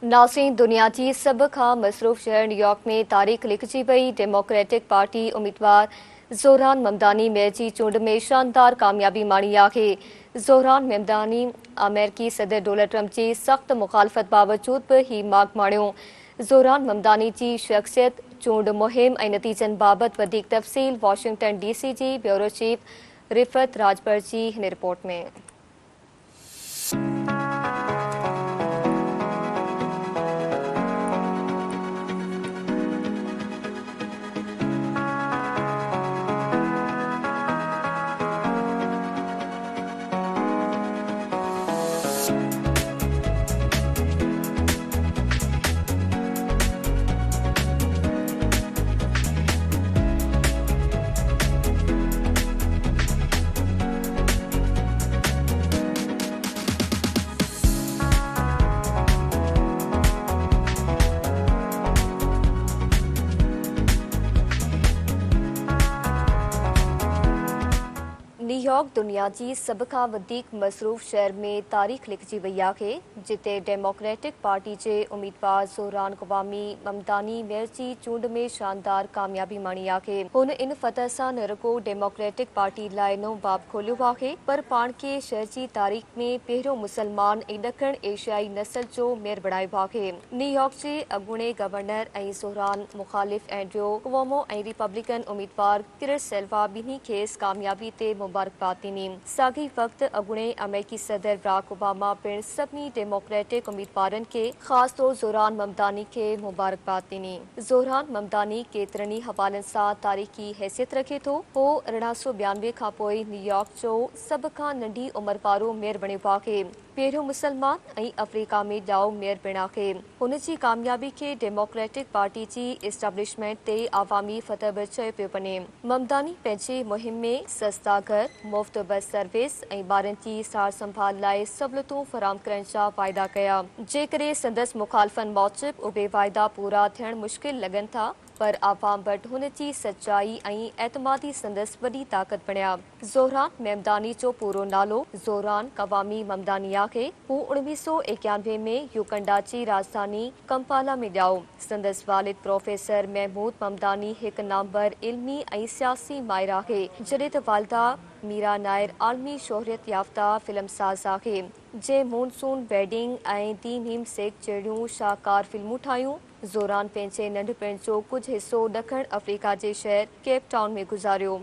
नाज़रीन, दुनिया जी सभ खां मसरूफ़ शहर न्यूयॉर्क में तारीख़ लिखिजी वई। डेमोक्रेटिक पार्टी उम्मीदवार ज़ोहरान ममदानी मेयर जी चूंड में शानदार कामयाबी माणी आहे। ज़ोहरान ममदानी अमेरिकी सदर डोनाल्ड ट्रंप जी सख़्त मुखालफ़त बावजूद भी ही माग माणियो। ज़ोहरान ममदानी जी शख्सियत, चूंड मुहिम ऐं नतीजनि बाबति वधीक तफ़सील वॉशिंगटन DC जी ब्यूरो चीफ रिफ़त राजबर जी हिन रिपोर्ट में। न्यूयॉर्क दुनिया जी सभ खां वधीक मसरूफ़ शहर में तारीख़ लिखिजी वई आहे, जिते डेमोक्रेटिक पार्टी जे उम्मीदवार ज़ोहरान क़वामी ममदानी मेयर जी चूंड में शानदार कामयाबी माणी आहे। हुन इन फतह सां न रुगो डेमोक्रेटिक पार्टी लाइ नओं बाब खोलियो आहे, पर पाण खे शहर जी तारीख़ में पहिरियों मुसलमान ऐं ॾखण एशियाई नस्ल जो मेयर बणायो आहे। न्यूयॉर्क जे अॻूणे गवर्नर ऐं ज़ोहरान मुख़ालिफ़ एंड्रियो क्वोमो ऐं रिपब्लिकन उम्मीदवार किर सेल्वा ॿिन्ही खेसि कामयाबी ते मुबारकबाद ॾिनी। साॻी वक़्तु अॻूणे अमेरिकी सदर बराक ओबामा पिणु सभिनी डेमोक्रेटिक उम्मीदवारनि खे ख़ासि तौर ज़ोहरान ममदानी खे मुबारकबाद ॾिनी। ज़ोहरान ममदानी केतिरनि ई हवालनि सां तारीख़ी हैसियत रखे थो। हो 1892 खां पोइ न्यूयॉर्क जो सभ खां नंढी उमिरि वारो मेयर बणियो आहे। पहिरियों मुसलमान ऐं अफ्रीका में ॼाओ मेयर पिणु आहे। हुन जी कामयाबी खे डेमोक्रेटिक पार्टी जी इस्टेब्लिशमेंट ते आवामी फतह बि चयो पियो वञे। ममदानी पंहिंजे मुहिम में सस्ता घर, मुफ़्त बस सर्विस ऐं ॿारनि जी सार संभाल लाइ सहूलियतूं फराहम करण जा वाइदा कया। जेकॾहिं संदसि मुखालफ़नि मूजिबि उहे वाइदा पूरा थियण मुश्किल लॻनि था, पर आवाम वटि हुन जी सचाई ऐं एतमादी संदसि वॾी ताक़त बणिया। ज़ोहरान ममदानी जो पूरो नालो ज़ोहरान क़वामी ममदानी आहे। हू 1991 में युगंडा जी राजधानी कंपाला में ॼाओ। संदसि वालिद प्रोफेसर महमूद ममदानी हिकु नामवर इल्मी ऐं सियासी माहिर आहे, जॾहिं त वालिदा मीरा नायर आलमी शोहरत याफ़्ता फिल्मसाज़ आहे, जंहिं मॉनसून वेडिंग ऐं दी मीम सेक जहिड़ियूं शाहकार फिल्मूं ठाहियूं। ज़ोहरान पंहिंजे नंढपण जो कुझु हिसो ॾखण अफ्रीका जे शहर केप टाउन में गुज़ारियो।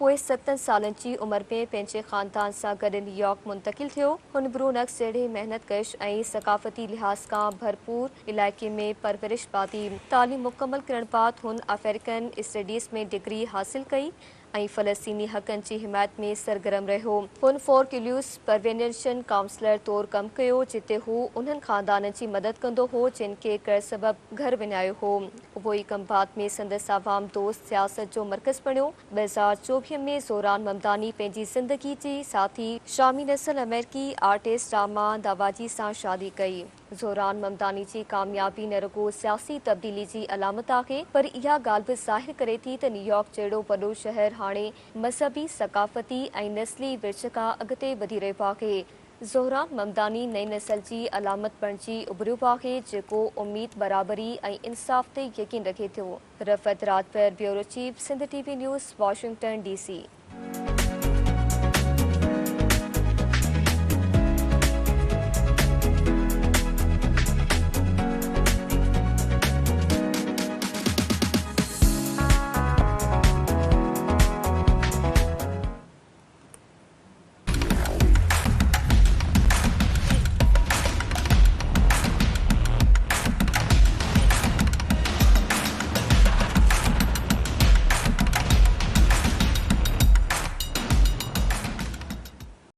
पोइ 7 सालनि जी उमिरि में पंहिंजे ख़ानदान सां गॾु न्यूयॉर्क मुंतक़िल थियो। हुन ब्रूनक्स जहिड़े मेहनतकश ऐं सक़ाफ़ती लिहाज़ खां भरपूर इलाइक़े में परवरिश पाती। तालीम मुकमल करण बैदि हुन अफ्रीकन स्टडीज़ में डिग्री हासिल कई ऐं फ़लस्तीनी हक़नि जी हिमायत में सरगर्म रहियो। हुन फोर्ट इल्यूस परवेनेशन काउंसलर तौरु कमु कयो, जिते हू उन्हनि ख़ानदाननि जी मदद कंदो हो जिन खे कर्ज़ सबबि घर विञायो हो। उहो ई कम बाद में संदसि आवाम दोस्त सियासत जो मर्कज़ बणियो। 2024 में ज़ोहरान ममदानी पंहिंजी ज़िंदगी जी साथी शामी नस्ल अमेरिकी आर्टिस्ट रामा दावाजी सां शादी कई। ज़ोहरान ममदानी जी कामयाबी न रुगो सियासी तब्दीली जी अलामत आहे, पर इहा ॻाल्हि बि ज़ाहिर करे थी त न्यूयॉर्क जहिड़ो वॾो शहर हाणे मज़हबी, सक़ाफ़ती ऐं नस्ली विरछ खां अॻिते वधी रहियो आहे। ज़ोहरान ममदानी नई नस्ल जी अलामत बणिजी उभरियो आहे, जेको उम्मीद, बराबरी ऐं इंसाफ़ ते यकीन रखे थो। Rafat Rajbar, bureau chief, Sindh TV news, Washington DC।